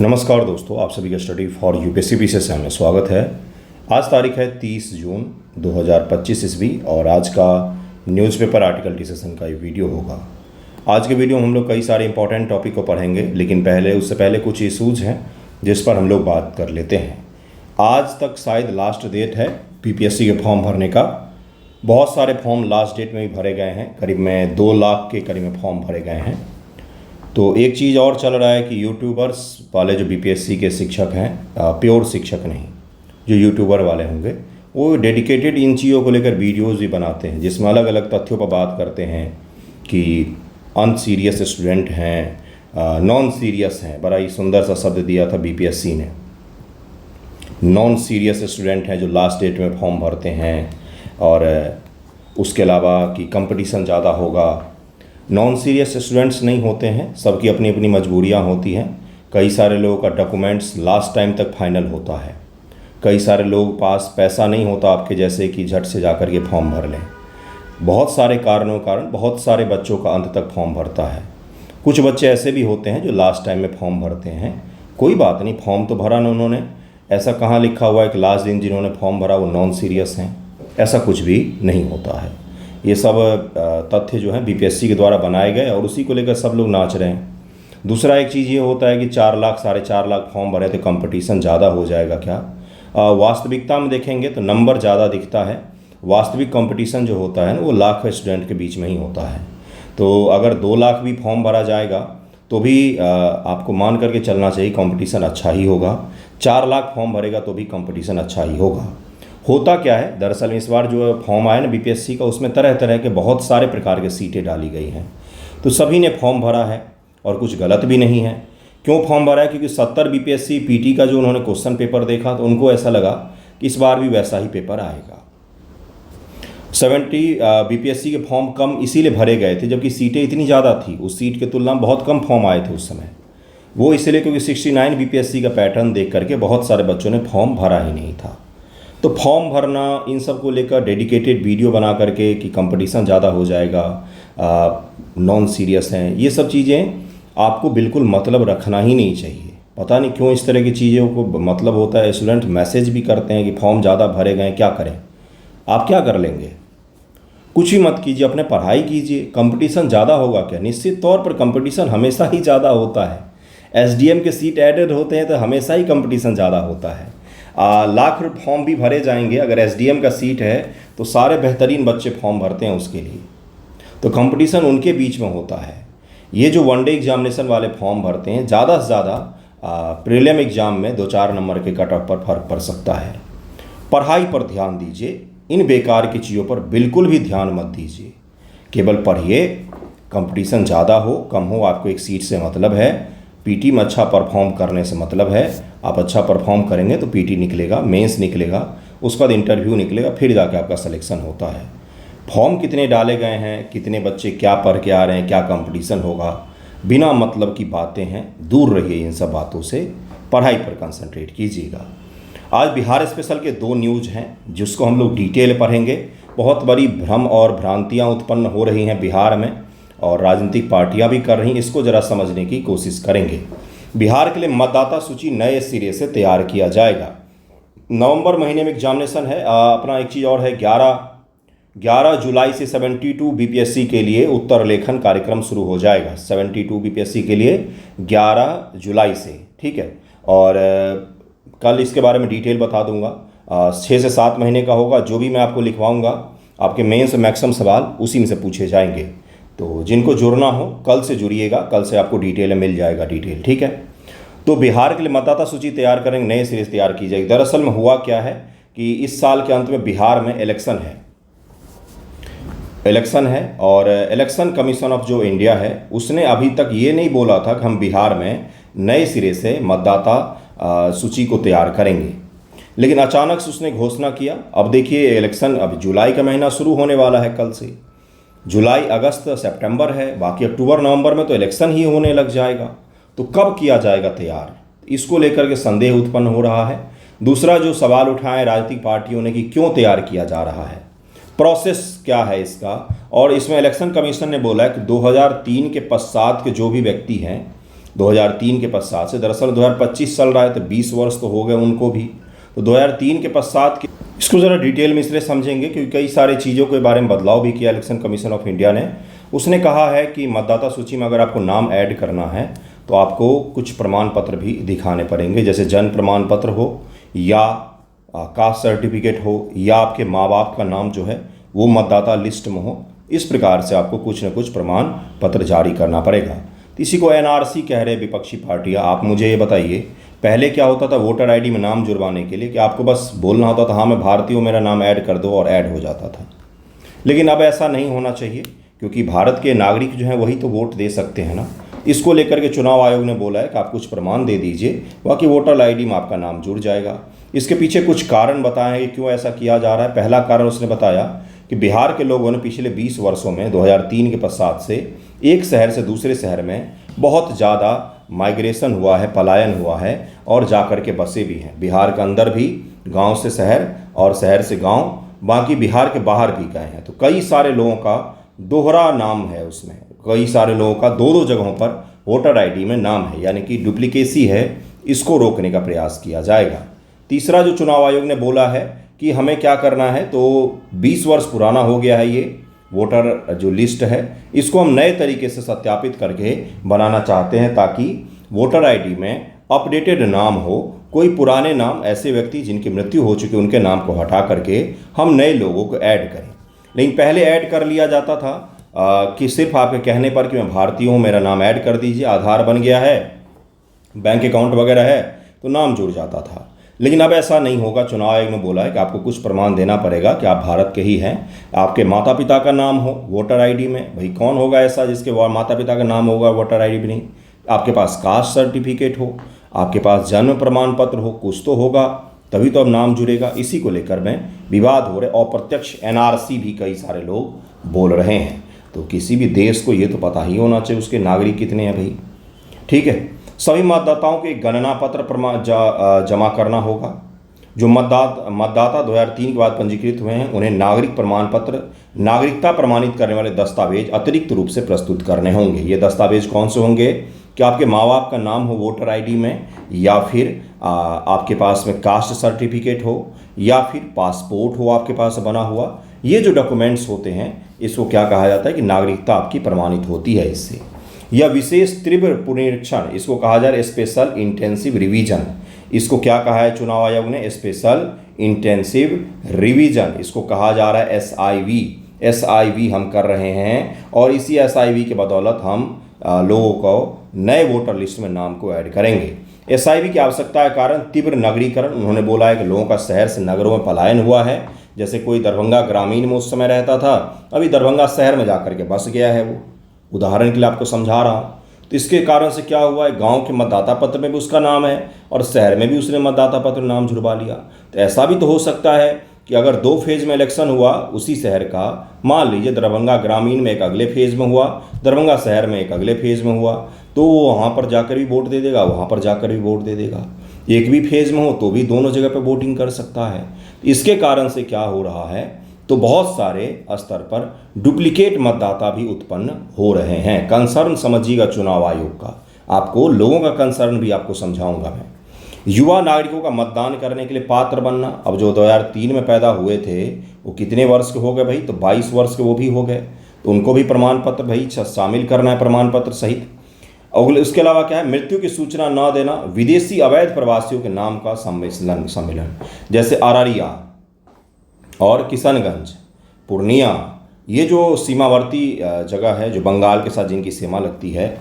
नमस्कार दोस्तों, आप सभी का स्टडी फॉर यूपीएससी पीसीएस में स्वागत है। आज तारीख है 30 जून 2025 ईस्वी और आज का न्यूज़पेपर आर्टिकल डिस्कशन का ये वीडियो होगा। आज के वीडियो में हम लोग कई सारे इंपॉर्टेंट टॉपिक को पढ़ेंगे, लेकिन उससे पहले कुछ इशूज़ हैं जिस पर हम लोग बात कर लेते हैं। आज तक शायद लास्ट डेट है पीपीएससी के फॉर्म भरने का। बहुत सारे फॉर्म लास्ट डेट में ही भरे गए हैं, करीब में 2 लाख के करीब में फॉर्म भरे गए हैं। तो एक चीज़ और चल रहा है कि यूट्यूबर्स वाले जो बीपीएससी के शिक्षक हैं, प्योर शिक्षक नहीं, जो यूट्यूबर वाले होंगे, वो डेडिकेटेड इन चीज़ों को लेकर वीडियोज़ भी बनाते हैं जिसमें अलग अलग तथ्यों पर बात करते हैं कि अनसीरियस स्टूडेंट हैं, नॉन सीरियस हैं। बड़ा ही सुंदर सा शब्द दिया था बीपीएससी ने, नॉन सीरियस स्टूडेंट हैं जो लास्ट डेट में फॉर्म भरते हैं, और उसके अलावा कि कंपटीशन ज़्यादा होगा। नॉन सीरियस स्टूडेंट्स नहीं होते हैं, सबकी अपनी अपनी मजबूरियां होती हैं। कई सारे लोगों का डॉक्यूमेंट्स लास्ट टाइम तक फाइनल होता है, कई सारे लोग पास पैसा नहीं होता आपके जैसे कि झट से जाकर के फॉर्म भर लें। बहुत सारे कारणों के कारण बहुत सारे बच्चों का अंत तक फॉर्म भरता है। कुछ बच्चे ऐसे भी होते हैं जो लास्ट टाइम में फॉर्म भरते हैं। कोई बात नहीं, फॉर्म तो भरा ना उन्होंने, ऐसा कहाँ लिखा हुआ है कि लास्ट दिन जिन्होंने फॉर्म भरा वो नॉन सीरियस हैं? ऐसा कुछ भी नहीं होता है। ये सब तथ्य जो हैं बीपीएससी के द्वारा बनाए गए और उसी को लेकर सब लोग नाच रहे हैं। दूसरा एक चीज़ ये होता है कि 4 लाख 4.5 लाख फॉर्म भरे तो कंपटीशन ज़्यादा हो जाएगा क्या? वास्तविकता में देखेंगे तो नंबर ज़्यादा दिखता है। वास्तविक कंपटीशन जो होता है ना वो लाख स्टूडेंट के बीच में ही होता है। तो अगर 2 लाख भी फॉर्म भरा जाएगा तो भी आपको मान करके चलना चाहिए कंपटीशन अच्छा ही होगा। 4 लाख फॉर्म भरेगा तो भी कंपटीशन अच्छा ही होगा। होता क्या है दरअसल, इस बार जो फॉर्म आया ना बीपीएससी का, उसमें तरह तरह के बहुत सारे प्रकार के सीटें डाली गई हैं। तो सभी ने फॉर्म भरा है और कुछ गलत भी नहीं है। क्यों फॉर्म भरा है? क्योंकि 70 बीपीएससी पीटी का जो उन्होंने क्वेश्चन पेपर देखा तो उनको ऐसा लगा कि इस बार भी वैसा ही पेपर आएगा। 70 बीपीएससी के फॉर्म कम इसीलिए भरे गए थे जबकि सीटें इतनी ज़्यादा थी, उस सीट की तुलना में बहुत कम फॉर्म आए थे उस समय। वो इसलिए क्योंकि 69 बीपीएससी का पैटर्न देख करके बहुत सारे बच्चों ने फॉर्म भरा ही नहीं था। तो फॉर्म भरना, इन सब को लेकर डेडिकेटेड वीडियो बना करके कि कंपटीशन ज़्यादा हो जाएगा, नॉन सीरियस हैं, ये सब चीज़ें आपको बिल्कुल मतलब रखना ही नहीं चाहिए। पता नहीं क्यों इस तरह की चीज़ों को मतलब होता है। स्टूडेंट मैसेज भी करते हैं कि फॉर्म ज़्यादा भरे गए, क्या करें? आप क्या कर लेंगे? कुछ भी मत कीजिए, अपने पढ़ाई कीजिए। कंपटीशन ज़्यादा होगा क्या? निश्चित तौर पर कंपटीशन हमेशा ही ज़्यादा होता है। एसडीएम के सीट एडेड होते हैं तो हमेशा ही कंपटीशन ज़्यादा होता है। लाख फॉर्म भी भरे जाएंगे, अगर एसडीएम का सीट है तो सारे बेहतरीन बच्चे फॉर्म भरते हैं उसके लिए। तो कंपटीशन उनके बीच में होता है। ये जो वनडे एग्जामिनेशन वाले फॉर्म भरते हैं, ज़्यादा से ज़्यादा प्रीलिम एग्ज़ाम में 2-4 नंबर के कट ऑफ पर फर्क पड़ सकता है। पढ़ाई पर ध्यान दीजिए, इन बेकार की चीज़ों पर बिल्कुल भी ध्यान मत दीजिए। केवल पढ़िए, कंपटीशन ज़्यादा हो कम हो आपको एक सीट से मतलब है, पीटी में अच्छा परफॉर्म करने से मतलब है। आप अच्छा परफॉर्म करेंगे तो पीटी निकलेगा, मेंस निकलेगा, उसके बाद इंटरव्यू निकलेगा, फिर जाके आपका सिलेक्शन होता है। फॉर्म कितने डाले गए हैं, कितने बच्चे क्या पढ़ के आ रहे हैं, क्या कंपटीशन होगा, बिना मतलब की बातें हैं, दूर रहिए इन सब बातों से। पढ़ाई पर कंसंट्रेट कीजिएगा। आज बिहार स्पेशल के 2 न्यूज़ हैं जिसको हम लोग डिटेल पढ़ेंगे। बहुत बड़ी भ्रम और भ्रांतियाँ उत्पन्न हो रही हैं बिहार में और राजनीतिक पार्टियां भी कर रही हैं, इसको ज़रा समझने की कोशिश करेंगे। बिहार के लिए मतदाता सूची नए सिरे से तैयार किया जाएगा। नवंबर महीने में एग्जामिनेशन है। अपना एक चीज़ और है, 11 जुलाई से 72 बीपीएससी के लिए उत्तर लेखन कार्यक्रम शुरू हो जाएगा। 72 बीपीएससी के लिए 11 जुलाई से, ठीक है। और कल इसके बारे में डिटेल बता दूंगा। 6 से 7 महीने का होगा। जो भी मैं आपको लिखवाऊंगा, आपके मेंस मैक्सिमम सवाल उसी में से पूछे जाएंगे। तो जिनको जुड़ना हो कल से जुड़िएगा, कल से आपको डिटेल मिल जाएगा डिटेल, ठीक है। तो बिहार के लिए मतदाता सूची तैयार करेंगे, नए सिरे से तैयार की जाएगी। दरअसल में हुआ क्या है कि इस साल के अंत में बिहार में इलेक्शन है और इलेक्शन कमीशन ऑफ जो इंडिया है उसने अभी तक ये नहीं बोला था कि हम बिहार में नए सिरे से मतदाता सूची को तैयार करेंगे, लेकिन अचानक से उसने घोषणा किया। अब देखिए इलेक्शन, अब जुलाई का महीना शुरू होने वाला है कल से। जुलाई, अगस्त, सितंबर है, बाकी अक्टूबर नवंबर में तो इलेक्शन ही होने लग जाएगा। तो कब किया जाएगा तैयार, इसको लेकर के संदेह उत्पन्न हो रहा है। दूसरा जो सवाल उठाए राजनीतिक पार्टियों ने कि क्यों तैयार किया जा रहा है, प्रोसेस क्या है इसका। और इसमें इलेक्शन कमीशन ने बोला है कि 2003 के पश्चात के जो भी व्यक्ति हैं 2003 के पश्चात से। दरअसल 2025 चल रहा है तो 20 वर्ष तो हो गए उनको भी। तो 2003 के पश्चात के इसको ज़रा डिटेल में इसलिए समझेंगे क्योंकि कई सारे चीज़ों के बारे में बदलाव भी किया इलेक्शन कमीशन ऑफ इंडिया ने। उसने कहा है कि मतदाता सूची में अगर आपको नाम ऐड करना है तो आपको कुछ प्रमाण पत्र भी दिखाने पड़ेंगे, जैसे जन्म प्रमाण पत्र हो या कास्ट सर्टिफिकेट हो या आपके माँ बाप का नाम जो है वो मतदाता लिस्ट में हो। इस प्रकार से आपको कुछ न कुछ प्रमाण पत्र जारी करना पड़ेगा। तो इसी को एनआरसी कह रहे विपक्षी पार्टियाँ। आप मुझे ये बताइए, पहले क्या होता था वोटर आईडी में नाम जुड़वाने के लिए कि आपको बस बोलना होता था हाँ मैं भारतीय हूँ, मेरा नाम ऐड कर दो और ऐड हो जाता था। लेकिन अब ऐसा नहीं होना चाहिए क्योंकि भारत के नागरिक जो हैं वही तो वोट दे सकते हैं ना। इसको लेकर के चुनाव आयोग ने बोला है कि आप कुछ प्रमाण दे दीजिए, बाकी वोटर आईडी में आपका नाम जुड़ जाएगा। इसके पीछे कुछ कारण बताए हैं कि क्यों ऐसा किया जा रहा है। पहला कारण उसने बताया कि बिहार के लोगों ने पिछले 20 वर्षों में 2003 के पश्चात से एक शहर से दूसरे शहर में बहुत ज़्यादा माइग्रेशन हुआ है, पलायन हुआ है और जाकर के बसे भी हैं। बिहार के अंदर भी गांव से शहर और शहर से गांव, बाकी बिहार के बाहर भी गए हैं। तो कई सारे लोगों का दोहरा नाम है उसमें, कई सारे लोगों का दो दो जगहों पर वोटर आईडी में नाम है, यानी कि डुप्लीकेसी है। इसको रोकने का प्रयास किया जाएगा। तीसरा जो चुनाव आयोग ने बोला है कि हमें क्या करना है, तो 20 वर्ष पुराना हो गया है ये वोटर जो लिस्ट है, इसको हम नए तरीके से सत्यापित करके बनाना चाहते हैं ताकि वोटर आईडी में अपडेटेड नाम हो। कोई पुराने नाम, ऐसे व्यक्ति जिनकी मृत्यु हो चुकी उनके नाम को हटा करके हम नए लोगों को ऐड करें। लेकिन पहले ऐड कर लिया जाता था कि सिर्फ आपके कहने पर कि मैं भारतीय हूँ मेरा नाम ऐड कर दीजिए, आधार बन गया है, बैंक अकाउंट वगैरह है तो नाम जुड़ जाता था। लेकिन अब ऐसा नहीं होगा। चुनाव आयोग ने बोला है कि आपको कुछ प्रमाण देना पड़ेगा कि आप भारत के ही हैं। आपके माता पिता का नाम हो वोटर आईडी में, भाई कौन होगा ऐसा जिसके माता पिता का नाम होगा वोटर आईडी में नहीं। आपके पास कास्ट सर्टिफिकेट हो, आपके पास जन्म प्रमाण पत्र हो, कुछ तो होगा तभी तो अब नाम जुड़ेगा। इसी को लेकर में विवाद हो रहे। अप्रत्यक्ष एनआरसी भी कई सारे लोग बोल रहे हैं। तो किसी भी देश को ये तो पता ही होना चाहिए उसके नागरिक कितने हैं भाई। ठीक है, सभी मतदाताओं के गणना पत्र जमा करना होगा। जो मतदाता 2003 के बाद पंजीकृत हुए हैं उन्हें नागरिक प्रमाण पत्र, नागरिकता प्रमाणित करने वाले दस्तावेज अतिरिक्त रूप से प्रस्तुत करने होंगे। ये दस्तावेज कौन से होंगे कि आपके माँ बाप का नाम हो वोटर आईडी में, या फिर आपके पास में कास्ट सर्टिफिकेट हो, या फिर पासपोर्ट हो आपके पास बना हुआ। ये जो डॉक्यूमेंट्स होते हैं इसको क्या कहा जाता है कि नागरिकता आपकी प्रमाणित होती है इससे। यह विशेष तीव्र पुनरीक्षण, इसको कहा जा रहा है स्पेशल इंटेंसिव रिवीजन। इसको क्या कहा है चुनाव आयोग ने? Special intensive revision. इसको कहा जा रहा है SIV हम कर रहे हैं और इसी SIV के बदौलत हम लोगों को नए वोटर लिस्ट में नाम को ऐड करेंगे। SIV की आवश्यकता के कारण तीव्र नगरीकरण, उन्होंने बोला है कि लोगों का शहर से नगरों में पलायन हुआ है। जैसे कोई दरभंगा ग्रामीण में उस समय रहता था, अभी दरभंगा शहर में जाकर के बस गया है। वो उदाहरण के लिए आपको समझा रहा हूँ। तो इसके कारण से क्या हुआ है, गांव के मतदाता पत्र में भी उसका नाम है और शहर में भी उसने मतदाता पत्र नाम जुड़वा लिया। तो ऐसा भी तो हो सकता है कि अगर 2 फेज में इलेक्शन हुआ उसी शहर का, मान लीजिए दरभंगा ग्रामीण में एक अगले फेज में हुआ, दरभंगा शहर में एक अगले फेज में हुआ, तो वो वहाँ पर जाकर भी वोट दे देगा, वहाँ पर जाकर भी वोट दे देगा। एक भी फेज में हो तो भी दोनों जगह पर वोटिंग कर सकता है। इसके कारण से क्या हो रहा है, तो बहुत सारे स्तर पर डुप्लीकेट मतदाता भी उत्पन्न हो रहे हैं। कंसर्न समझिएगा चुनाव आयोग का, आपको लोगों का कंसर्न भी आपको समझाऊंगा मैं। युवा नागरिकों का मतदान करने के लिए पात्र बनना, अब जो 2003 में पैदा हुए थे वो कितने वर्ष के हो गए भाई, तो 22 वर्ष के वो भी हो गए, तो उनको भी प्रमाण पत्र भाई शामिल करना है प्रमाण पत्र सहित। और उसके अलावा क्या है, मृत्यु की सूचना न देना, विदेशी अवैध प्रवासियों के नाम का सम्मेलन, जैसे अररिया और किशनगंज, पूर्णिया, ये जो सीमावर्ती जगह है जो बंगाल के साथ जिनकी सीमा लगती है,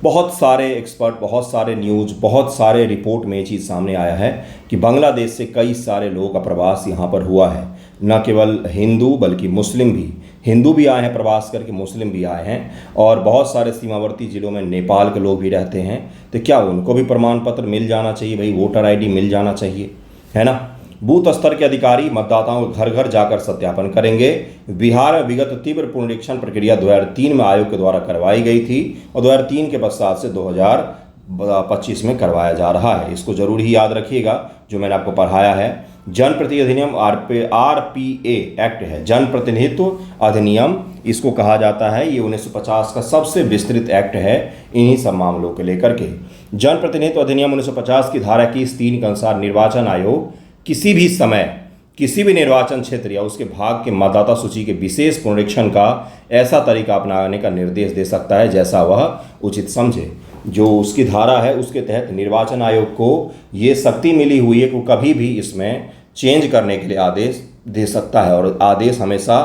बहुत सारे एक्सपर्ट, बहुत सारे न्यूज़, बहुत सारे रिपोर्ट में ये चीज़ सामने आया है कि बांग्लादेश से कई सारे लोगों का प्रवास यहाँ पर हुआ है। न केवल हिंदू बल्कि मुस्लिम भी, हिंदू भी आए हैं प्रवास करके, मुस्लिम भी आए हैं, और बहुत सारे सीमावर्ती ज़िलों में नेपाल के लोग भी रहते हैं। तो क्या उनको भी प्रमाण पत्र मिल जाना चाहिए भाई, वोटर ID मिल जाना चाहिए, है ना। बूथ स्तर के अधिकारी मतदाताओं को घर घर जाकर सत्यापन करेंगे। बिहार में विगत तीव्र पुनरीक्षण प्रक्रिया 2003 में आयोग के द्वारा करवाई गई थी और 2003 के पश्चात से 2025 में करवाया जा रहा है। इसको जरूर ही याद रखिएगा जो मैंने आपको पढ़ाया है। जनप्रतिनिधि अधिनियम RPA एक्ट है, जनप्रतिनिधित्व अधिनियम, इसको कहा जाता है, ये 1950 का सबसे विस्तृत एक्ट है इन्हीं सब मामलों को लेकर के। जनप्रतिनिधित्व अधिनियम 1950 की धारा 21(3) के अनुसार निर्वाचन आयोग किसी भी समय किसी भी निर्वाचन क्षेत्र या उसके भाग के मतदाता सूची के विशेष पुनरीक्षण का ऐसा तरीका अपनाने का निर्देश दे सकता है जैसा वह उचित समझे। जो उसकी धारा है उसके तहत निर्वाचन आयोग को ये शक्ति मिली हुई है कि वो कभी भी इसमें चेंज करने के लिए आदेश दे सकता है, और आदेश हमेशा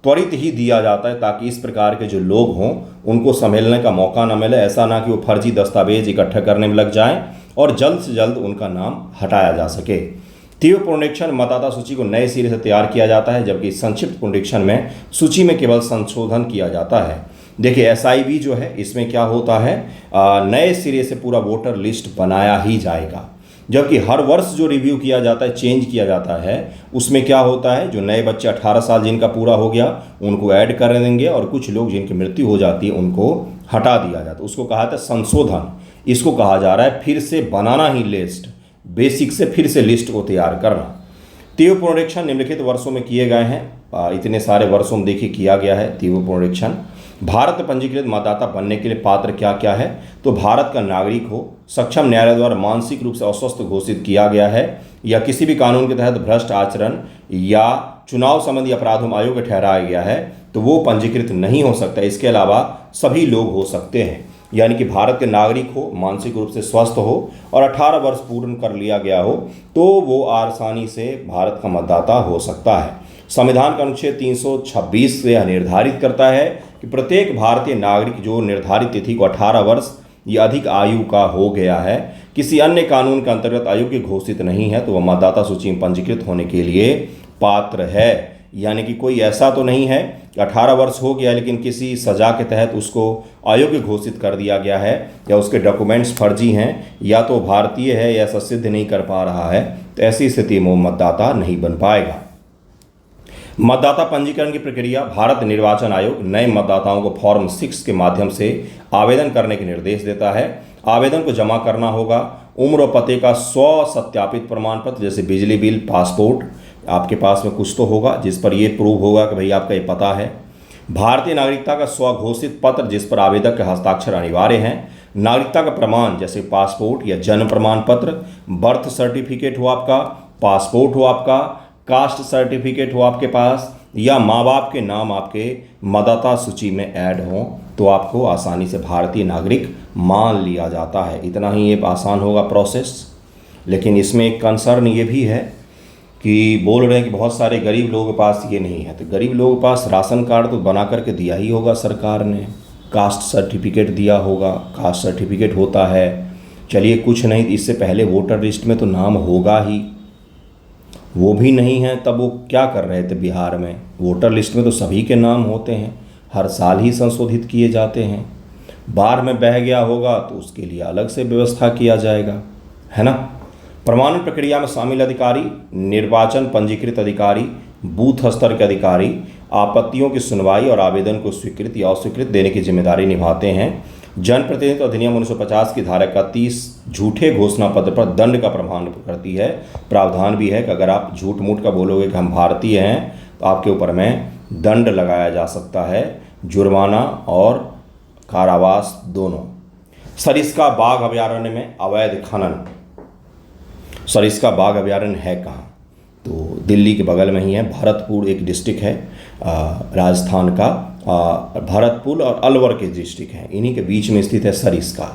त्वरित ही दिया जाता है ताकि इस प्रकार के जो लोग हों उनको संभलने का मौका न मिले। ऐसा ना कि वो फर्जी दस्तावेज इकट्ठा करने में लग जाएं और जल्द से जल्द उनका नाम हटाया जा सके। तीव्र पुनरीक्षण मतदाता सूची को नए सिरे से तैयार किया जाता है, जबकि संक्षिप्त पुनरीक्षण में सूची में केवल संशोधन किया जाता है। देखिए SIV जो है इसमें क्या होता है, नए सिरे से पूरा वोटर लिस्ट बनाया ही जाएगा, जबकि हर वर्ष जो रिव्यू किया जाता है, चेंज किया जाता है, उसमें क्या होता है जो नए बच्चे 18 साल जिनका पूरा हो गया उनको ऐड कर देंगे और कुछ लोग जिनकी मृत्यु हो जाती है उनको हटा दिया जाता है। उसको कहा था संशोधन, इसको कहा जा रहा है फिर से बनाना ही लिस्ट, बेसिक से फिर से लिस्ट को तैयार करना। तीव्र पुनरीक्षण निम्नलिखित वर्षों में किए गए हैं, इतने सारे वर्षों में देखिए किया गया है तीव्र पुनरीक्षण। भारत में पंजीकृत मतदाता बनने के लिए पात्र क्या क्या है, तो भारत का नागरिक हो, सक्षम न्यायालय द्वारा मानसिक रूप से अस्वस्थ घोषित किया गया है, या किसी भी कानून के तहत भ्रष्ट आचरण या चुनाव संबंधी अपराधों में अयोग्य ठहराया गया है तो वो पंजीकृत नहीं हो सकता। इसके अलावा सभी लोग हो सकते हैं, यानी कि भारत के नागरिक हो, मानसिक रूप से स्वस्थ हो और 18 वर्ष पूर्ण कर लिया गया हो तो वो आसानी से भारत का मतदाता हो सकता है। संविधान का अनुच्छेद 326 से यह निर्धारित करता है कि प्रत्येक भारतीय नागरिक जो निर्धारित तिथि को 18 वर्ष या अधिक आयु का हो गया है, किसी अन्य कानून के अंतर्गत अयोग्य घोषित नहीं है, तो वह मतदाता सूची में पंजीकृत होने के लिए पात्र है। यानी कि कोई ऐसा तो नहीं है 18 वर्ष हो गया लेकिन किसी सज़ा के तहत उसको अयोग्य घोषित कर दिया गया है, या उसके डॉक्यूमेंट्स फर्जी हैं, या तो भारतीय है या ऐसा सिद्ध नहीं कर पा रहा है, तो ऐसी स्थिति में मतदाता नहीं बन पाएगा। मतदाता पंजीकरण की प्रक्रिया, भारत निर्वाचन आयोग नए मतदाताओं को फॉर्म 6 के माध्यम से आवेदन करने के निर्देश देता है। आवेदन को जमा करना होगा उम्र और पते का स्व सत्यापित प्रमाण पत्र, जैसे बिजली बिल, पासपोर्ट, आपके पास में कुछ तो होगा जिस पर यह प्रूव होगा कि भाई आपका ये पता है। भारतीय नागरिकता का स्वघोषित पत्र जिस पर आवेदक के हस्ताक्षर अनिवार्य हैं। नागरिकता का प्रमाण जैसे पासपोर्ट या जन्म प्रमाण पत्र, बर्थ सर्टिफिकेट हो आपका, पासपोर्ट हो आपका, कास्ट सर्टिफिकेट हो आपके पास, या माँ बाप के नाम आपके मतदाता सूची में ऐड हो तो आपको आसानी से भारतीय नागरिक मान लिया जाता है। इतना ही ये आसान होगा प्रोसेस। लेकिन इसमें एक कंसर्न ये भी है कि बोल रहे हैं कि बहुत सारे गरीब लोगों के पास ये नहीं है, तो गरीब लोगों के पास राशन कार्ड तो बना करके दिया ही होगा सरकार ने, कास्ट सर्टिफिकेट दिया होगा, कास्ट सर्टिफिकेट होता है, चलिए कुछ नहीं, इससे पहले वोटर लिस्ट में तो नाम होगा ही, वो भी नहीं है तब वो क्या कर रहे थे बिहार में। वोटर लिस्ट में तो सभी के नाम होते हैं, हर साल ही संशोधित किए जाते हैं। बाढ़ में बह गया होगा तो उसके लिए अलग से व्यवस्था किया जाएगा, है ना। प्रमाणन प्रक्रिया में शामिल अधिकारी, निर्वाचन पंजीकृत अधिकारी, बूथ स्तर के अधिकारी आपत्तियों की सुनवाई और आवेदन को स्वीकृत या अस्वीकृत देने की जिम्मेदारी निभाते हैं। जनप्रतिनिधित्व अधिनियम 1950 की धारा 31 झूठे घोषणा पत्र पर दंड का प्रमाण करती है। प्रावधान भी है कि अगर आप झूठ मूठ का बोलोगे कि हम भारतीय हैं तो आपके ऊपर में दंड लगाया जा सकता है, जुर्माना और कारावास दोनों। सरिस्का बाघ अभयारण्य में अवैध खनन। सरिस्का बाघ अभयारण्य है कहाँ, तो दिल्ली के बगल में ही है। भरतपुर एक डिस्ट्रिक्ट है राजस्थान का, भरतपुर और अलवर के डिस्ट्रिक्ट हैं, इन्हीं के बीच में स्थित है सरिस्का।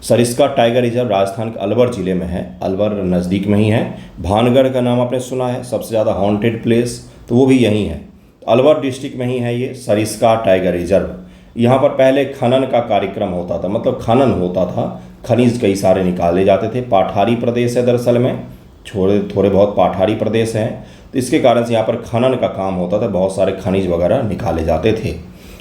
सरिस्का टाइगर रिजर्व राजस्थान के अलवर ज़िले में है, अलवर नज़दीक में ही है। भानगढ़ का नाम आपने सुना है, सबसे ज़्यादा हॉन्टेड प्लेस, तो वो भी यहीं है, अलवर डिस्ट्रिक्ट में ही है ये सरिस्का टाइगर रिजर्व। यहाँ पर पहले खनन का कार्यक्रम होता था, मतलब खनन होता था, खनिज कई सारे निकाले जाते थे। पाठारी प्रदेश है दरअसल में, थोड़े बहुत पाठारी प्रदेश हैं, तो इसके कारण से यहाँ पर खनन का काम होता था, बहुत सारे खनिज वगैरह निकाले जाते थे।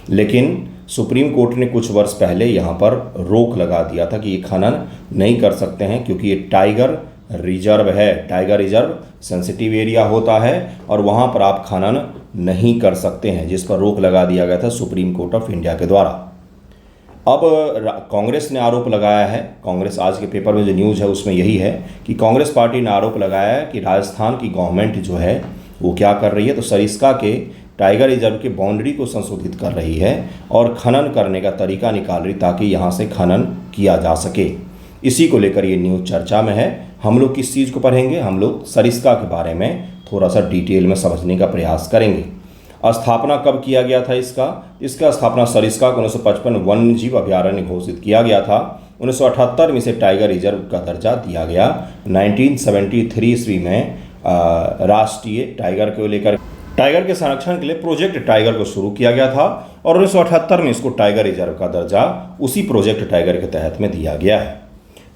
लेकिन सुप्रीम कोर्ट ने कुछ वर्ष पहले यहाँ पर रोक लगा दिया था कि ये खनन नहीं कर सकते हैं, क्योंकि ये टाइगर रिजर्व है, टाइगर रिजर्व सेंसिटिव एरिया होता है और वहाँ पर आप खनन नहीं कर सकते हैं, जिस पर रोक लगा दिया गया था सुप्रीम कोर्ट ऑफ इंडिया के द्वारा। अब कांग्रेस ने आरोप लगाया है, कांग्रेस आज के पेपर में जो न्यूज़ है उसमें यही है कि कांग्रेस पार्टी ने आरोप लगाया है कि राजस्थान की गवर्नमेंट जो है वो क्या कर रही है, तो सरिस्का के टाइगर रिजर्व की बाउंड्री को संशोधित कर रही है और खनन करने का तरीका निकाल रही ताकि यहाँ से खनन किया जा सके। इसी को लेकर ये न्यूज़ चर्चा में है। हम लोग किस चीज़ को पढ़ेंगे, हम लोग सरिस्का के बारे में थोड़ा सा डिटेल में समझने का प्रयास करेंगे। स्थापना कब किया गया था इसका स्थापना सरिस्का को 1955 वन्य जीव अभयारण्य घोषित किया गया था। 1978 में इसे टाइगर रिजर्व का दर्जा दिया गया। 1973 ईस्वी में राष्ट्रीय टाइगर के संरक्षण के लिए प्रोजेक्ट टाइगर को शुरू किया गया था और 1978 में इसको टाइगर रिजर्व का दर्जा उसी प्रोजेक्ट टाइगर के तहत में दिया गया है।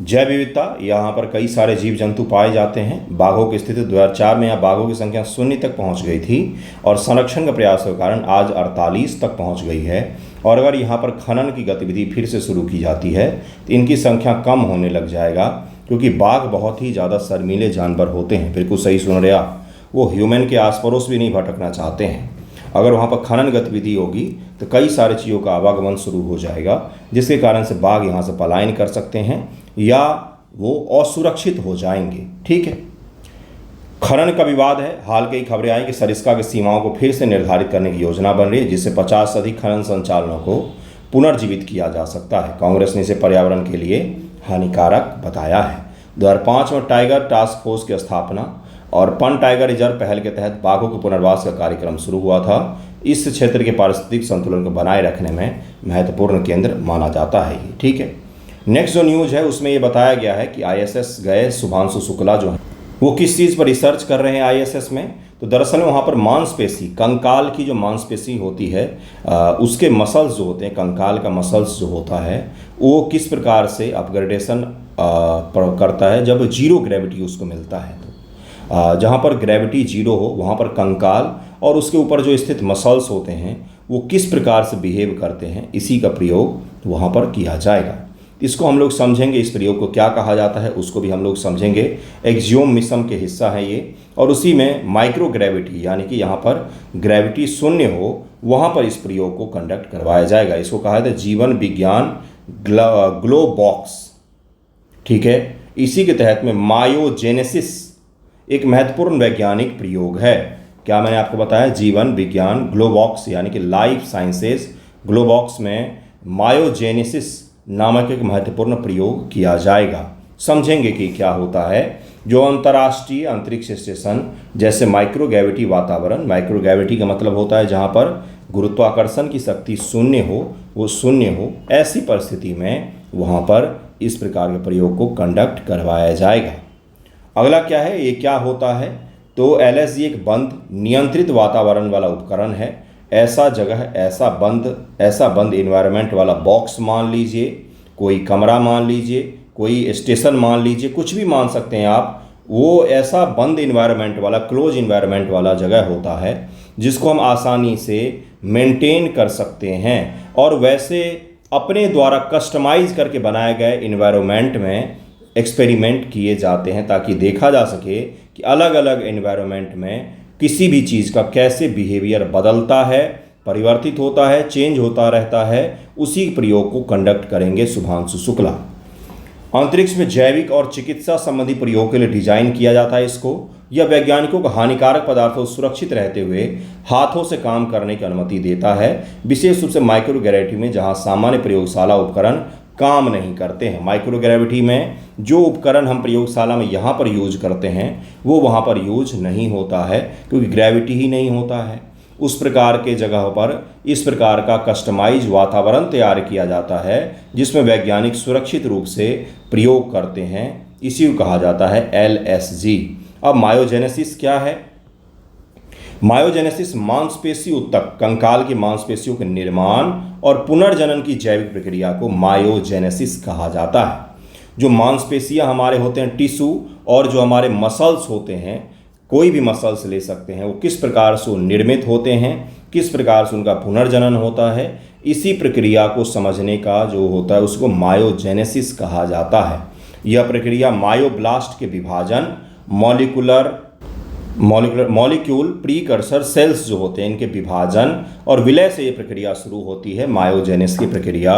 जैव विविधता, यहाँ पर कई सारे जीव जंतु पाए जाते हैं। बाघों की स्थिति 2004 में यहाँ बाघों की संख्या 0 तक पहुँच गई थी और संरक्षण के प्रयास के कारण आज 48 तक पहुँच गई है। और अगर यहाँ पर खनन की गतिविधि फिर से शुरू की जाती है तो इनकी संख्या कम होने लग जाएगा, क्योंकि बाघ बहुत ही ज़्यादा शर्मीले जानवर होते हैं। बिल्कुल सही सुन रहे आप, वो ह्यूमन के आस पड़ोस भी नहीं भटकना चाहते हैं। अगर वहाँ पर खनन गतिविधि होगी तो कई सारे चीज़ों का आवागमन शुरू हो जाएगा, जिसके कारण से बाघ यहाँ से पलायन कर सकते हैं या वो असुरक्षित हो जाएंगे। ठीक है, खनन का विवाद है। हाल की खबरें आई कि सरिस्का की सीमाओं को फिर से निर्धारित करने की योजना बन रही है, जिससे 50 से अधिक खनन संचालनों को पुनर्जीवित किया जा सकता है। कांग्रेस ने इसे पर्यावरण के लिए हानिकारक बताया है। 2005 में टाइगर टास्क फोर्स की स्थापना और पन टाइगर रिजर्व पहल के तहत बाघों के पुनर्वास का कार्यक्रम शुरू हुआ था। इस क्षेत्र के पारिस्थितिक संतुलन को बनाए रखने में महत्वपूर्ण केंद्र माना जाता है ये। ठीक है, नेक्स्ट जो न्यूज़ है उसमें ये बताया गया है कि ISS गए शुभांशु शुक्ला जो है वो किस चीज़ पर रिसर्च कर रहे हैं ISS में। तो दरअसल वहाँ पर मांसपेशी, कंकाल की जो मांसपेशी होती है उसके मसल्स जो होते हैं, कंकाल का मसल्स जो होता है वो किस प्रकार से अपग्रेडेशन करता है जब जीरो ग्रेविटी उसको मिलता है। तो जहाँ पर ग्रेविटी जीरो हो वहाँ पर कंकाल और उसके ऊपर जो स्थित मसल्स होते हैं वो किस प्रकार से बिहेव करते हैं, इसी का प्रयोग वहाँ पर किया जाएगा। इसको हम लोग समझेंगे, इस प्रयोग को क्या कहा जाता है उसको भी हम लोग समझेंगे। एक्सियोम मिशन के हिस्सा है ये, और उसी में माइक्रो ग्रेविटी यानी कि यहाँ पर ग्रेविटी 0 हो वहाँ पर इस प्रयोग को कंडक्ट करवाया जाएगा। इसको कहा जाता है जीवन विज्ञान ग्लो बॉक्स। ठीक है, इसी के तहत में मायोजेनेसिस एक महत्वपूर्ण वैज्ञानिक प्रयोग है। क्या मैंने आपको बताया, जीवन विज्ञान ग्लोबॉक्स यानी कि लाइफ साइंसेज ग्लोबॉक्स में मायोजेनेसिस नामक एक महत्वपूर्ण प्रयोग किया जाएगा। समझेंगे कि क्या होता है। जो अंतर्राष्ट्रीय अंतरिक्ष स्टेशन जैसे माइक्रोग्रेविटी वातावरण, माइक्रोग्रेविटी का मतलब होता है जहाँ पर गुरुत्वाकर्षण की शक्ति 0 हो, वो 0 हो, ऐसी परिस्थिति में वहाँ पर इस प्रकार के प्रयोग को कंडक्ट करवाया जाएगा। अगला क्या है, ये क्या होता है, तो LSG एक बंद नियंत्रित वातावरण वाला उपकरण है। ऐसा जगह, ऐसा बंद इन्वायरमेंट वाला बॉक्स मान लीजिए, कोई कमरा मान लीजिए, कोई स्टेशन मान लीजिए, कुछ भी मान सकते हैं आप। वो ऐसा बंद इन्वायरमेंट वाला, क्लोज इन्वायरमेंट वाला जगह होता है जिसको हम आसानी से मेंटेन कर सकते हैं और वैसे अपने द्वारा कस्टमाइज करके बनाए गए इन्वायरमेंट में एक्सपेरिमेंट किए जाते हैं ताकि देखा जा सके कि अलग अलग इन्वायरमेंट में किसी भी चीज़ का कैसे बिहेवियर बदलता है, परिवर्तित होता है, चेंज होता रहता है। उसी प्रयोग को कंडक्ट करेंगे शुभांशु शुक्ला। अंतरिक्ष में जैविक और चिकित्सा संबंधी प्रयोग के लिए डिजाइन किया जाता है इसको। यह वैज्ञानिकों को हानिकारक पदार्थों सुरक्षित रहते हुए हाथों से काम करने की अनुमति देता है, विशेष रूप से माइक्रोग्रेविटी में जहां सामान्य प्रयोगशाला उपकरण काम नहीं करते हैं। माइक्रोग्रेविटी में जो उपकरण हम प्रयोगशाला में यहाँ पर यूज करते हैं वो वहाँ पर यूज नहीं होता है, क्योंकि ग्रेविटी ही नहीं होता है। उस प्रकार के जगह पर इस प्रकार का कस्टमाइज वातावरण तैयार किया जाता है जिसमें वैज्ञानिक सुरक्षित रूप से प्रयोग करते हैं। इसी को कहा जाता है LSG। अब मायोजेनेसिस क्या है? मायोजेनेसिस मांसपेशी ऊतक, कंकाल की मांसपेशियों के निर्माण और पुनर्जनन की जैविक प्रक्रिया को मायोजेनेसिस कहा जाता है। जो मांसपेशियां हमारे होते हैं टिश्यू और जो हमारे मसल्स होते हैं, कोई भी मसल्स ले सकते हैं, वो किस प्रकार से निर्मित होते हैं, किस प्रकार से उनका पुनर्जनन होता है, इसी प्रक्रिया को समझने का जो होता है उसको मायोजेनेसिस कहा जाता है। यह प्रक्रिया मायोब्लास्ट के विभाजन, मॉलिक्यूल प्रीकर्सर सेल्स जो होते हैं, इनके विभाजन और विलय से ये प्रक्रिया शुरू होती है, मायोजेनेसिस की प्रक्रिया,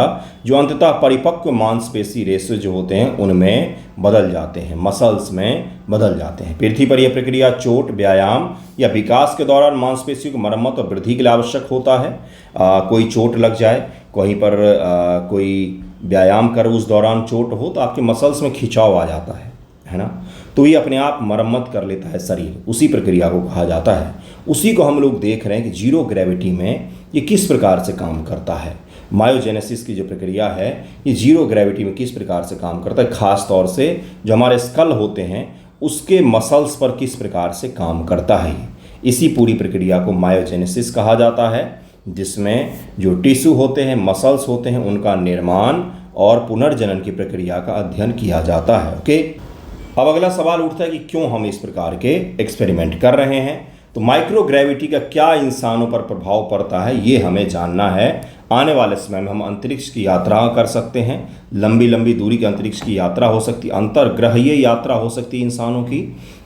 जो अंततः परिपक्व मांसपेशी रेशे जो होते हैं उनमें बदल जाते हैं, मसल्स में बदल जाते हैं। पृथ्वी पर यह प्रक्रिया चोट, व्यायाम या विकास के दौरान मांसपेशियों की मरम्मत और वृद्धि के लिए आवश्यक होता है। कोई चोट लग जाए, कहीं पर कोई व्यायाम कर उस दौरान चोट हो तो आपके मसल्स में खिंचाव आ जाता है ना, तो ये अपने आप मरम्मत कर लेता है शरीर, उसी प्रक्रिया को कहा जाता है। उसी को हम लोग देख रहे हैं कि जीरो ग्रेविटी में ये किस प्रकार से काम करता है। मायोजेनेसिस की जो प्रक्रिया है ये जीरो ग्रेविटी में किस प्रकार से काम करता है, खास तौर से जो हमारे स्कल होते हैं उसके मसल्स पर किस प्रकार से काम करता है। इसी पूरी प्रक्रिया को मायोजेनेसिस कहा जाता है, जिसमें जो टिश्यू होते हैं, मसल्स होते हैं, उनका निर्माण और पुनर्जनन की प्रक्रिया का अध्ययन किया जाता है। ओके, अब अगला सवाल उठता है कि क्यों हम इस प्रकार के एक्सपेरिमेंट कर रहे हैं। तो माइक्रोग्रेविटी का क्या इंसानों पर प्रभाव पड़ता है ये हमें जानना है। आने वाले समय में हम अंतरिक्ष की यात्रा कर सकते हैं, लंबी लंबी दूरी के अंतरिक्ष की यात्रा हो सकती है, अंतर्ग्रहीय यात्रा हो सकती है इंसानों की।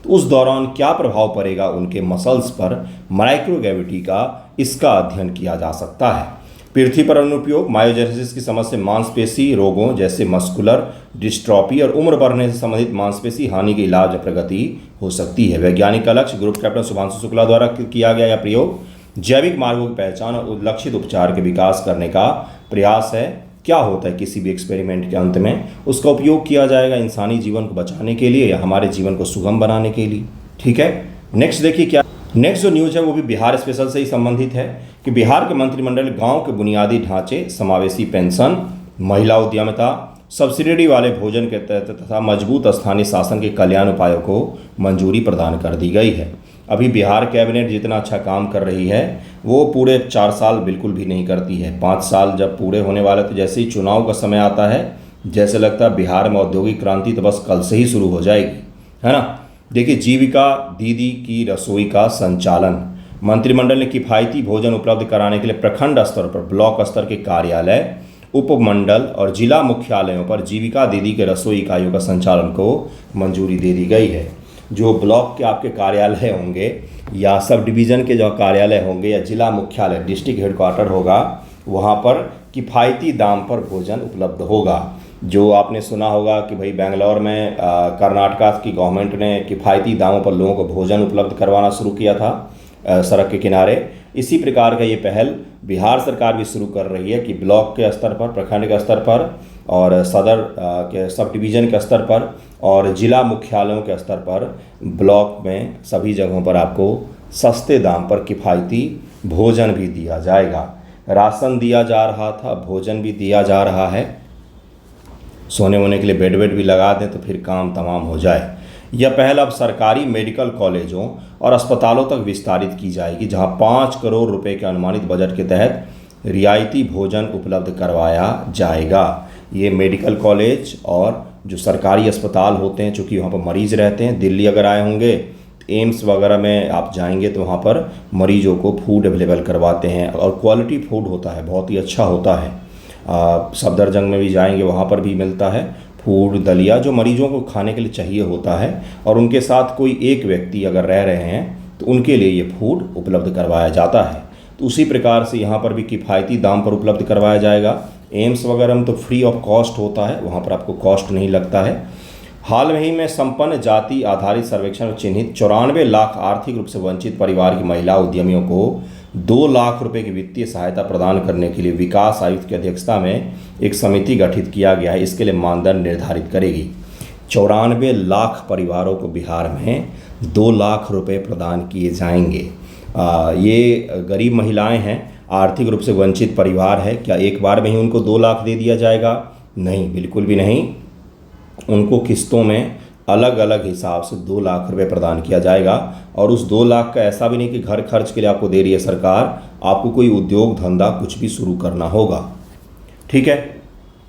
तो उस दौरान क्या प्रभाव पड़ेगा उनके मसल्स पर, माइक्रोग्रेविटी का, इसका अध्ययन किया जा सकता है। पृथ्वी पर अनुप्रयोग मायोजेनेसिस की समझ से मांसपेशी रोगों जैसे मस्कुलर डिस्ट्रॉफी और उम्र बढ़ने से संबंधित मांसपेशी हानि के इलाज और प्रगति हो सकती है। वैज्ञानिक का लक्ष्य ग्रुप कैप्टन शुभांशु शुक्ला द्वारा किया गया यह प्रयोग जैविक मार्गों की पहचान और लक्षित उपचार के विकास करने का प्रयास है। क्या होता है किसी भी एक्सपेरिमेंट के अंत में, उसका उपयोग किया जाएगा इंसानी जीवन को बचाने के लिए या हमारे जीवन को सुगम बनाने के लिए। ठीक है, नेक्स्ट देखिए क्या, नेक्स्ट जो न्यूज़ है वो भी बिहार स्पेशल से ही संबंधित है कि बिहार के मंत्रिमंडल गांव के बुनियादी ढांचे, समावेशी पेंशन, महिला उद्यमिता, सब्सिडी वाले भोजन के तहत तथा मजबूत स्थानीय शासन के कल्याण उपायों को मंजूरी प्रदान कर दी गई है। अभी बिहार कैबिनेट जितना अच्छा काम कर रही है वो पूरे 4 साल बिल्कुल भी नहीं करती है। 5 साल जब पूरे होने वाले तो जैसे ही चुनाव का समय आता है, जैसे लगता है बिहार में औद्योगिक क्रांति तो बस कल से ही शुरू हो जाएगी, है ना। देखिए, जीविका दीदी की रसोई का संचालन, मंत्रिमंडल ने किफ़ायती भोजन उपलब्ध कराने के लिए प्रखंड स्तर पर, ब्लॉक स्तर के कार्यालय, उपमंडल और जिला मुख्यालयों पर जीविका दीदी के रसोई इकाइयों का संचालन को मंजूरी दे दी गई है। जो ब्लॉक के आपके कार्यालय होंगे या सब डिवीज़न के जो कार्यालय होंगे या जिला मुख्यालय, डिस्ट्रिक्ट हेडक्वार्टर होगा, वहाँ पर किफ़ायती दाम पर भोजन उपलब्ध होगा। जो आपने सुना होगा कि भाई बेंगलोर में कर्नाटका की गवर्नमेंट ने किफ़ायती दामों पर लोगों को भोजन उपलब्ध करवाना शुरू किया था सड़क के किनारे। इसी प्रकार का ये पहल बिहार सरकार भी शुरू कर रही है कि ब्लॉक के स्तर पर, प्रखंड के स्तर पर और सदर के सब डिवीज़न के स्तर पर और जिला मुख्यालयों के स्तर पर, ब्लॉक में सभी जगहों पर आपको सस्ते दाम पर किफ़ायती भोजन भी दिया जाएगा। राशन दिया जा रहा था, भोजन भी दिया जा रहा है। सोने वोने के लिए बेड वेड भी लगा दें तो फिर काम तमाम हो जाए। यह पहल अब सरकारी मेडिकल कॉलेजों और अस्पतालों तक विस्तारित की जाएगी, जहां 5 करोड़ रुपए के अनुमानित बजट के तहत रियायती भोजन उपलब्ध करवाया जाएगा। ये मेडिकल कॉलेज और जो सरकारी अस्पताल होते हैं, चूँकि वहाँ पर मरीज़ रहते हैं, दिल्ली अगर आए होंगे एम्स वगैरह में आप जाएंगे तो वहाँ पर मरीजों को फूड अवेलेबल करवाते हैं और क्वालिटी फूड होता है, बहुत ही अच्छा होता है। सफदरजंग में भी जाएंगे, वहाँ पर भी मिलता है फूड, दलिया, जो मरीजों को खाने के लिए चाहिए होता है। और उनके साथ कोई एक व्यक्ति अगर रह रहे हैं तो उनके लिए ये फूड उपलब्ध करवाया जाता है। तो उसी प्रकार से यहाँ पर भी किफ़ायती दाम पर उपलब्ध करवाया जाएगा। एम्स वगैरह में तो फ्री ऑफ कॉस्ट होता है, वहाँ पर आपको कॉस्ट नहीं लगता है। हाल में ही में संपन्न जाति आधारित सर्वेक्षण में चिन्हित 94 लाख आर्थिक रूप से वंचित परिवार की महिला उद्यमियों को 2 लाख रुपए की वित्तीय सहायता प्रदान करने के लिए विकास आयुक्त की अध्यक्षता में एक समिति गठित किया गया है। इसके लिए मानदंड निर्धारित करेगी। 94 लाख परिवारों को बिहार में 2 लाख रुपए प्रदान किए जाएंगे। ये गरीब महिलाएं हैं, आर्थिक रूप से वंचित परिवार है। क्या एक बार में ही उनको 2 लाख दे दिया जाएगा? नहीं, बिल्कुल भी नहीं। उनको किस्तों में अलग अलग हिसाब से 2 लाख रुपए प्रदान किया जाएगा। और उस 2 लाख का ऐसा भी नहीं कि घर खर्च के लिए आपको दे रही है सरकार, आपको कोई उद्योग धंधा कुछ भी शुरू करना होगा। ठीक है,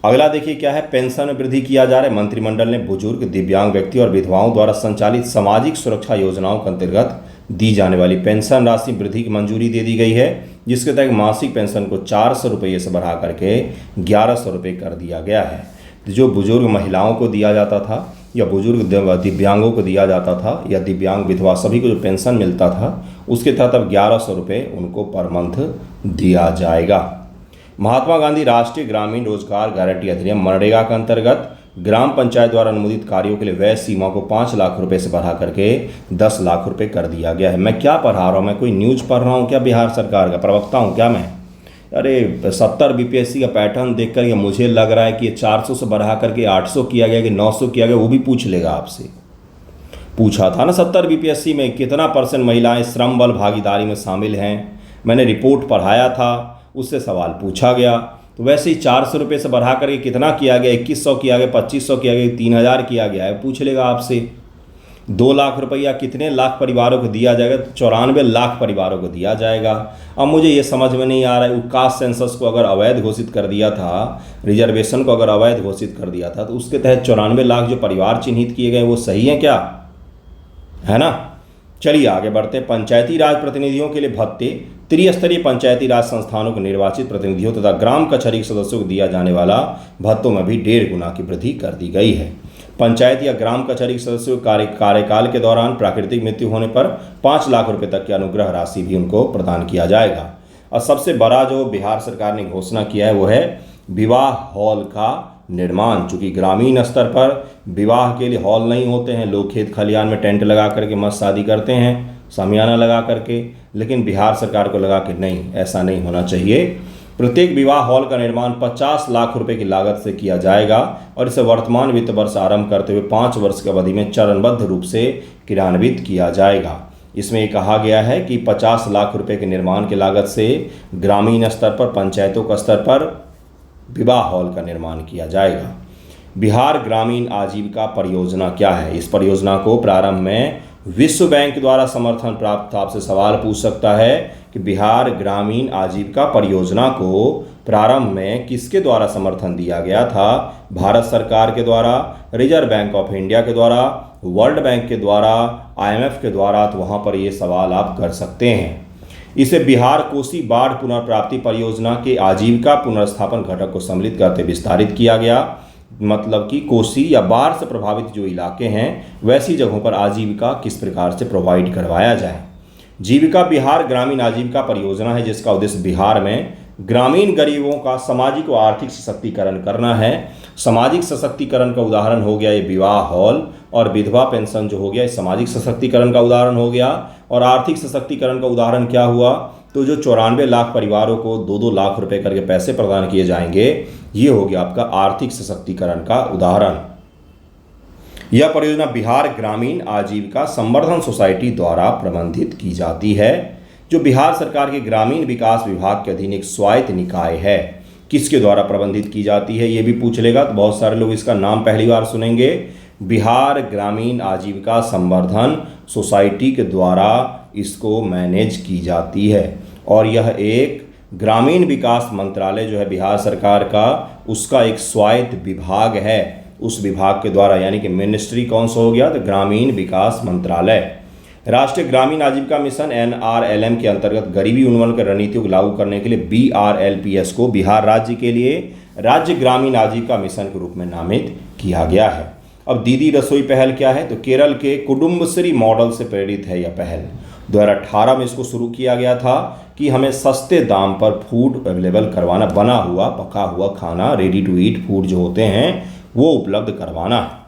अगला देखिए क्या है, पेंशन में वृद्धि किया जा रहा है। मंत्रिमंडल ने बुजुर्ग, दिव्यांग व्यक्ति और विधवाओं द्वारा संचालित सामाजिक सुरक्षा योजनाओं के अंतर्गत दी जाने वाली पेंशन राशि वृद्धि की मंजूरी दे दी गई है, जिसके तहत मासिक पेंशन को 400 रुपये से बढ़ा करके 1100 रुपये कर दिया गया है। जो बुजुर्ग महिलाओं को दिया जाता था या बुजुर्ग दिव्यांगों को दिया जाता था या दिव्यांग विधवा सभी को जो पेंशन मिलता था उसके तहत अब 1100 रुपये उनको पर मंथ दिया जाएगा। महात्मा गांधी राष्ट्रीय ग्रामीण रोजगार गारंटी अधिनियम मनरेगा के अंतर्गत ग्राम पंचायत द्वारा अनुमोदित कार्यों के लिए व्यय सीमा को 5 लाख रुपए से बढ़ा करके 10 लाख रुपए कर दिया गया है। मैं क्या पढ़ा रहा हूँ, मैं कोई न्यूज़ पढ़ रहा हूँ क्या? बिहार सरकार का प्रवक्ता हूँ क्या मैं? अरे 70 बीपीएससी का पैटर्न देखकर ये मुझे लग रहा है कि ये 400 से बढ़ा करके 800 किया गया कि 900 किया गया, वो भी पूछ लेगा आपसे। पूछा था ना 70 बीपीएससी में कितना % महिलाएं श्रम बल भागीदारी में शामिल हैं, मैंने रिपोर्ट पढ़ाया था, उससे सवाल पूछा गया। तो वैसे ही 400 रुपये से बढ़ा करके कितना किया गया? 2100 किया गया, 2500 किया गया, 3000 किया गया है, पूछ लेगा आपसे। 2 लाख रुपया कितने लाख परिवारों को दिया जाएगा? 94 लाख परिवारों को दिया जाएगा। अब मुझे ये समझ में नहीं आ रहा है, कास्ट सेंसस को अगर अवैध घोषित कर दिया था, रिजर्वेशन को अगर अवैध घोषित कर दिया था, तो उसके तहत 94 लाख जो परिवार चिन्हित किए गए वो सही है क्या? है ना। चलिए आगे बढ़ते। पंचायती राज प्रतिनिधियों के लिए भत्ते। त्रिस्तरीय पंचायती राज संस्थानों के निर्वाचित प्रतिनिधियों तथा ग्राम कचहरी के सदस्यों को दिया जाने वाला भत्तों में भी 1.5 गुना की वृद्धि कर दी गई है। पंचायत या ग्राम कचहरी के सदस्यों के कार्यकाल के दौरान प्राकृतिक मृत्यु होने पर 5 लाख रुपए तक की अनुग्रह राशि भी उनको प्रदान किया जाएगा। और सबसे बड़ा जो बिहार सरकार ने घोषणा किया है वो है विवाह हॉल का निर्माण। चूँकि ग्रामीण स्तर पर विवाह के लिए हॉल नहीं होते हैं, लोग खेत खलिहान में टेंट लगा करके मस्त शादी करते हैं, शामियाना लगा करके, लेकिन बिहार सरकार को लगा कि नहीं, ऐसा नहीं होना चाहिए। प्रत्येक विवाह हॉल का निर्माण 50 लाख रुपए की लागत से किया जाएगा और इसे वर्तमान वित्त वर्ष आरंभ करते हुए 5 वर्ष की अवधि में चरणबद्ध रूप से क्रियान्वित किया जाएगा। इसमें ये कहा गया है कि 50 लाख रुपए के निर्माण की लागत से ग्रामीण स्तर पर, पंचायतों का स्तर पर विवाह हॉल का निर्माण किया जाएगा। बिहार ग्रामीण आजीविका परियोजना क्या है? इस परियोजना को प्रारंभ में विश्व बैंक द्वारा समर्थन प्राप्त था। आपसे सवाल पूछ सकता है कि बिहार ग्रामीण आजीविका परियोजना को प्रारंभ में किसके द्वारा समर्थन दिया गया था? भारत सरकार के द्वारा, रिजर्व बैंक ऑफ इंडिया के द्वारा, वर्ल्ड बैंक के द्वारा, IMF के द्वारा। तो वहाँ पर ये सवाल आप कर सकते हैं। इसे बिहार कोसी बाढ़ पुनर्प्राप्ति परियोजना के आजीविका पुनर्स्थापन घटक को सम्मिलित करते विस्तारित किया गया। मतलब कि कोसी या बाढ़ से प्रभावित जो इलाके हैं वैसी जगहों पर आजीविका किस प्रकार से प्रोवाइड करवाया जाए। जीविका बिहार ग्रामीण आजीविका परियोजना है जिसका उद्देश्य बिहार में ग्रामीण गरीबों का सामाजिक व आर्थिक सशक्तिकरण करना है। सामाजिक सशक्तिकरण का उदाहरण हो गया ये विवाह हॉल, और विधवा पेंशन जो हो गया ये सामाजिक सशक्तिकरण का उदाहरण हो गया। और आर्थिक सशक्तिकरण का उदाहरण क्या हुआ? तो जो 94 लाख परिवारों को 2-2 लाख रुपए करके पैसे प्रदान किए जाएंगे, ये हो गया आपका आर्थिक सशक्तिकरण का उदाहरण। यह परियोजना बिहार ग्रामीण आजीविका संवर्धन सोसाइटी द्वारा प्रबंधित की जाती है, जो बिहार सरकार के ग्रामीण विकास विभाग के अधीन एक स्वायत्त निकाय है। किसके द्वारा प्रबंधित की जाती है ये भी पूछ लेगा, तो बहुत सारे लोग इसका नाम पहली बार सुनेंगे। बिहार ग्रामीण आजीविका संवर्धन सोसाइटी के द्वारा इसको मैनेज की जाती है। और यह एक ग्रामीण विकास मंत्रालय जो है बिहार सरकार का, उसका एक स्वायत्त विभाग है। उस विभाग के द्वारा, यानी कि मिनिस्ट्री कौन सा हो गया? तो ग्रामीण विकास मंत्रालय। राष्ट्रीय ग्रामीण आजीविका मिशन NRLM के अंतर्गत गरीबी उन्मूलन की रणनीतियों को लागू करने के लिए BRLPS को बिहार राज्य के लिए राज्य ग्रामीण आजीविका मिशन के रूप में नामित किया गया है। अब दीदी रसोई पहल क्या है? तो केरल के कुडुम्बश्री मॉडल से प्रेरित है यह पहल। 2018 में इसको शुरू किया गया था कि हमें सस्ते दाम पर फूड अवेलेबल करवाना, बना हुआ पका हुआ खाना, रेडी टू ईट फूड जो होते हैं वो उपलब्ध करवाना है।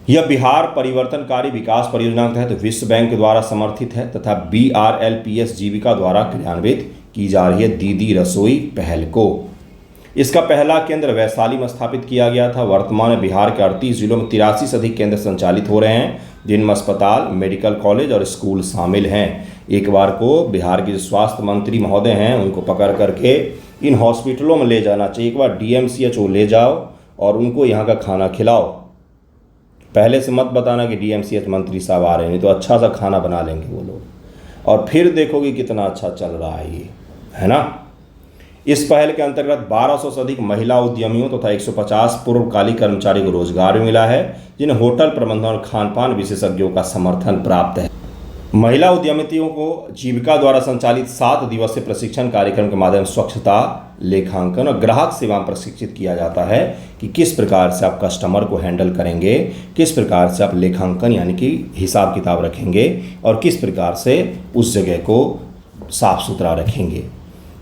यह बिहार परिवर्तनकारी विकास परियोजना के तहत विश्व बैंक द्वारा समर्थित है तथा BRLPS जीविका द्वारा क्रियान्वित की जा रही है दीदी रसोई पहल को। इसका पहला केंद्र वैशाली में स्थापित किया गया था। वर्तमान में बिहार के 38 जिलों में 83 से अधिक केंद्र संचालित हो रहे हैं, जिनमें अस्पताल, मेडिकल कॉलेज और स्कूल शामिल हैं। एक बार को बिहार के जो स्वास्थ्य मंत्री महोदय हैं उनको पकड़ करके इन हॉस्पिटलों में ले जाना चाहिए। एक बार DMCHO ले जाओ और उनको यहाँ का खाना खिलाओ। पहले से मत बताना कि DMCH मंत्री साहब आ रहे हैं, नहीं तो अच्छा सा खाना बना लेंगे वो लोग, और फिर देखोगे कितना अच्छा चल रहा है ये, है ना। इस पहल के अंतर्गत 1200 से अधिक महिला उद्यमियों तथा 150 पूर्वकालिक कर्मचारी को रोजगार मिला है, जिन्हें होटल प्रबंधन और खानपान विशेषज्ञों का समर्थन प्राप्त है। महिला उद्यमियों को जीविका द्वारा संचालित 7 दिवसीय प्रशिक्षण कार्यक्रम के माध्यम से स्वच्छता, लेखांकन और ग्राहक सेवा में प्रशिक्षित किया जाता है कि किस प्रकार से आप कस्टमर को हैंडल करेंगे, किस प्रकार से आप लेखांकन यानी कि हिसाब किताब रखेंगे और किस प्रकार से उस जगह को साफ सुथरा रखेंगे।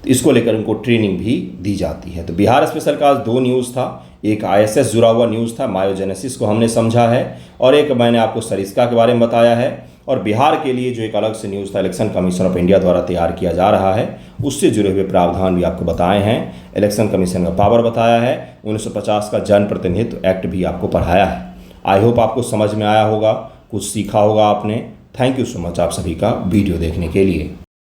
तो इसको लेकर उनको ट्रेनिंग भी दी जाती है। तो बिहार स्पेशल का आज 2 न्यूज़ था, एक ISS जुड़ा हुआ न्यूज़ था, मायोजेनेसिस को हमने समझा है, और एक मैंने आपको सरिस्का के बारे में बताया है। और बिहार के लिए जो एक अलग से न्यूज़ था, इलेक्शन कमीशन ऑफ इंडिया द्वारा तैयार किया जा रहा है, उससे जुड़े हुए प्रावधान भी आपको बताए हैं। इलेक्शन कमीशन का पावर बताया है, 1950 का जन प्रतिनिधित्व एक्ट भी आपको पढ़ाया है। आई होप आपको समझ में आया होगा, कुछ सीखा होगा आपने। थैंक यू सो मच आप सभी का वीडियो देखने के लिए।